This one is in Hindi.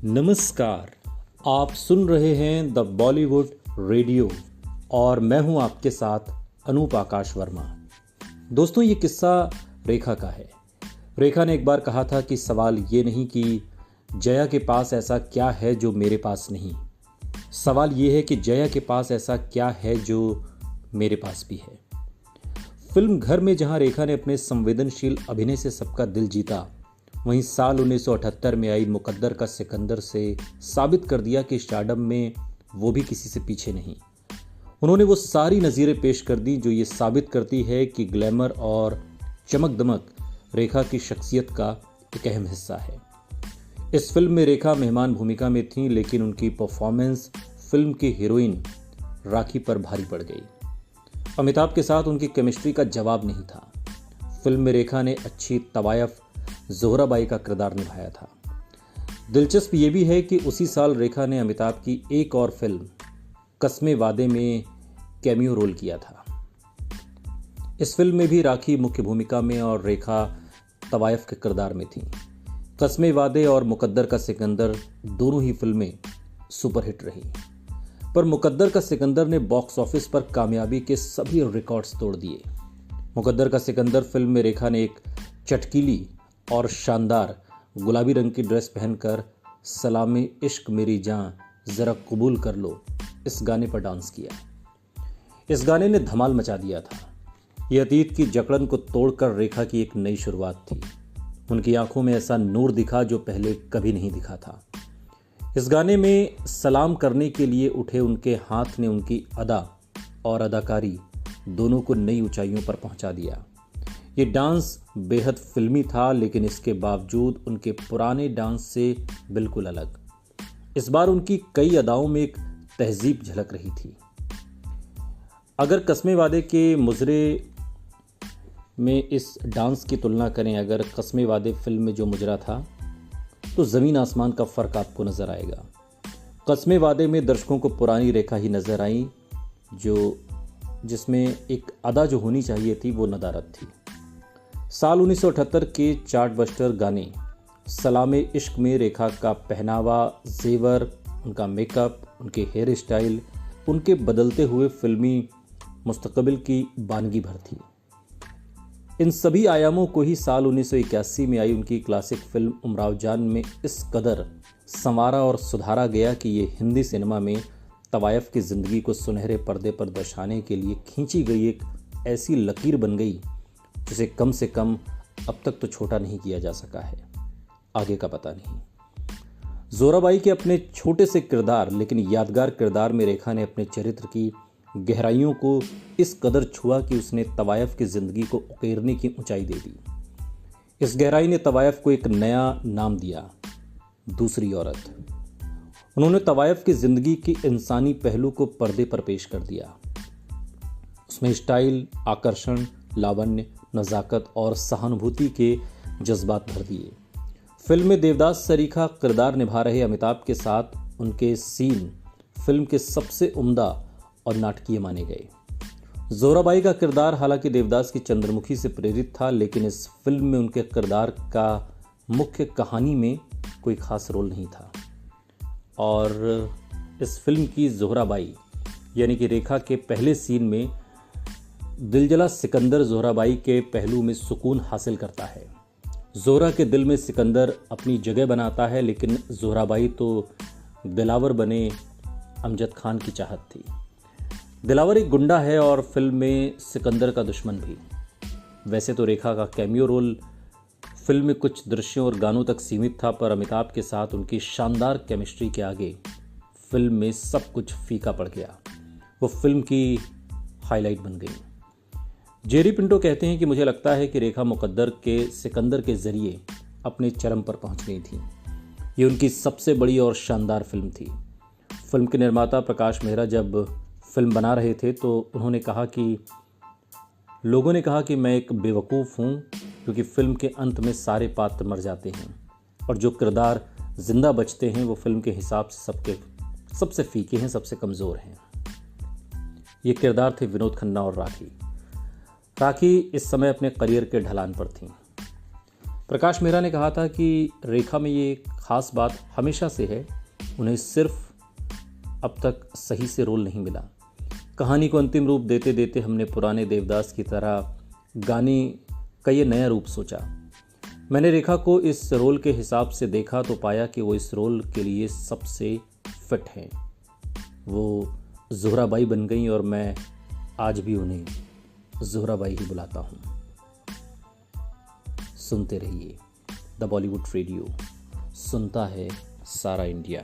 नमस्कार। आप सुन रहे हैं द बॉलीवुड रेडियो और मैं हूं आपके साथ अनूप आकाश वर्मा। दोस्तों, ये किस्सा रेखा का है। रेखा ने एक बार कहा था कि सवाल ये नहीं कि जया के पास ऐसा क्या है जो मेरे पास नहीं, सवाल ये है कि जया के पास ऐसा क्या है जो मेरे पास भी है। फिल्म घर में जहां रेखा ने अपने संवेदनशील अभिनय से सबका दिल जीता, वहीं साल 1978 में आई मुकद्दर का सिकंदर से साबित कर दिया कि स्टारडम में वो भी किसी से पीछे नहीं। उन्होंने वो सारी नज़ीरें पेश कर दी जो ये साबित करती है कि ग्लैमर और चमक दमक रेखा की शख्सियत का एक अहम हिस्सा है। इस फिल्म में रेखा मेहमान भूमिका में थी, लेकिन उनकी परफॉर्मेंस फिल्म की हीरोइन राखी पर भारी पड़ गई। अमिताभ के साथ उनकी केमिस्ट्री का जवाब नहीं था। फिल्म में रेखा ने अच्छी तवायफ ज़ोहराबाई का किरदार निभाया था। दिलचस्प ये भी है कि उसी साल रेखा ने अमिताभ की एक और फिल्म कस्मे वादे में कैमियो रोल किया था। इस फिल्म में भी राखी मुख्य भूमिका में और रेखा तवायफ के किरदार में थी। कस्मे वादे और मुकद्दर का सिकंदर दोनों ही फिल्में सुपरहिट रही, पर मुकद्दर का सिकंदर ने बॉक्स ऑफिस पर कामयाबी के सभी रिकॉर्ड्स तोड़ दिए। मुकद्दर का सिकंदर फिल्म में रेखा ने एक चटकीली और शानदार गुलाबी रंग की ड्रेस पहनकर सलामी इश्क मेरी जान जरा कबूल कर लो इस गाने पर डांस किया। इस गाने ने धमाल मचा दिया था। ये अतीत की जकड़न को तोड़कर रेखा की एक नई शुरुआत थी। उनकी आंखों में ऐसा नूर दिखा जो पहले कभी नहीं दिखा था। इस गाने में सलाम करने के लिए उठे उनके हाथ ने उनकी अदा और अदाकारी दोनों को नई ऊंचाइयों पर पहुंचा दिया। ये डांस बेहद फिल्मी था, लेकिन इसके बावजूद उनके पुराने डांस से बिल्कुल अलग। इस बार उनकी कई अदाओं में एक तहजीब झलक रही थी। अगर कस्मे वादे के मुजरे में इस डांस की तुलना करें, अगर कस्मे वादे फिल्म में जो मुजरा था, तो ज़मीन आसमान का फ़र्क आपको नज़र आएगा। कस्मे वादे में दर्शकों को पुरानी रेखा ही नज़र आई, जिसमें एक अदा जो होनी चाहिए थी वो नदारद थी। साल 1978 के चार्टबस्टर गाने सलामे इश्क में रेखा का पहनावा, जेवर, उनका मेकअप, उनके हेयर स्टाइल, उनके बदलते हुए फिल्मी मुस्तकबिल की बानगी भर थी। इन सभी आयामों को ही साल 1981 में आई उनकी क्लासिक फिल्म उमराव जान में इस कदर संवारा और सुधारा गया कि ये हिंदी सिनेमा में तवायफ की ज़िंदगी को सुनहरे पर्दे पर दर्शाने के लिए खींची गई एक ऐसी लकीर बन गई जिसे कम से कम अब तक तो छोटा नहीं किया जा सका है। आगे का पता नहीं। ज़ोहराबाई के अपने छोटे से किरदार लेकिन यादगार किरदार में रेखा ने अपने चरित्र की गहराइयों को इस कदर छुआ कि उसने तवायफ की ज़िंदगी को उकेरने की ऊंचाई दे दी। इस गहराई ने तवायफ को एक नया नाम दिया, दूसरी औरत। उन्होंने तवायफ की ज़िंदगी की इंसानी पहलू को पर्दे पर पेश कर दिया। उसमें स्टाइल, आकर्षण, लावण्य, नज़ाकत और सहानुभूति के जज्बात भर दिए। फिल्म में देवदास सरीखा किरदार निभा रहे अमिताभ के साथ उनके सीन फिल्म के सबसे उम्दा और नाटकीय माने गए। ज़ोहराबाई का किरदार हालांकि देवदास की चंद्रमुखी से प्रेरित था, लेकिन इस फिल्म में उनके किरदार का मुख्य कहानी में कोई खास रोल नहीं था। और इस फिल्म की ज़ोहराबाई यानी कि रेखा के पहले सीन में दिलजला सिकंदर ज़ोहराबाई के पहलू में सुकून हासिल करता है। ज़ोहरा के दिल में सिकंदर अपनी जगह बनाता है, लेकिन ज़ोहराबाई तो दिलावर बने अमजद खान की चाहत थी। दिलावर एक गुंडा है और फिल्म में सिकंदर का दुश्मन भी। वैसे तो रेखा का कैमियो रोल फिल्म में कुछ दृश्यों और गानों तक सीमित था, पर अमिताभ के साथ उनकी शानदार केमिस्ट्री के आगे फिल्म में सब कुछ फीका पड़ गया। वो फिल्म की हाईलाइट बन गई। जेरी पिंटो कहते हैं कि मुझे लगता है कि रेखा मुकद्दर के सिकंदर के जरिए अपने चरम पर पहुंच गई थी। ये उनकी सबसे बड़ी और शानदार फिल्म थी। फिल्म के निर्माता प्रकाश मेहरा जब फिल्म बना रहे थे तो उन्होंने कहा कि लोगों ने कहा कि मैं एक बेवकूफ़ हूँ, क्योंकि फिल्म के अंत में सारे पात्र मर जाते हैं और जो किरदार जिंदा बचते हैं वो फिल्म के हिसाब से सबसे फीके हैं, सबसे कमज़ोर हैं। ये किरदार थे विनोद खन्ना और राखी। राखी इस समय अपने करियर के ढलान पर थीं। प्रकाश मेहरा ने कहा था कि रेखा में ये खास बात हमेशा से है, उन्हें सिर्फ अब तक सही से रोल नहीं मिला। कहानी को अंतिम रूप देते देते हमने पुराने देवदास की तरह गाने का ये नया रूप सोचा। मैंने रेखा को इस रोल के हिसाब से देखा तो पाया कि वो इस रोल के लिए सबसे फिट हैं। वो ज़ोहराबाई बन गई और मैं आज भी उन्हें ज़ोहराबाई ही बुलाता हूँ। सुनते रहिए द बॉलीवुड रेडियो, सुनता है सारा इंडिया।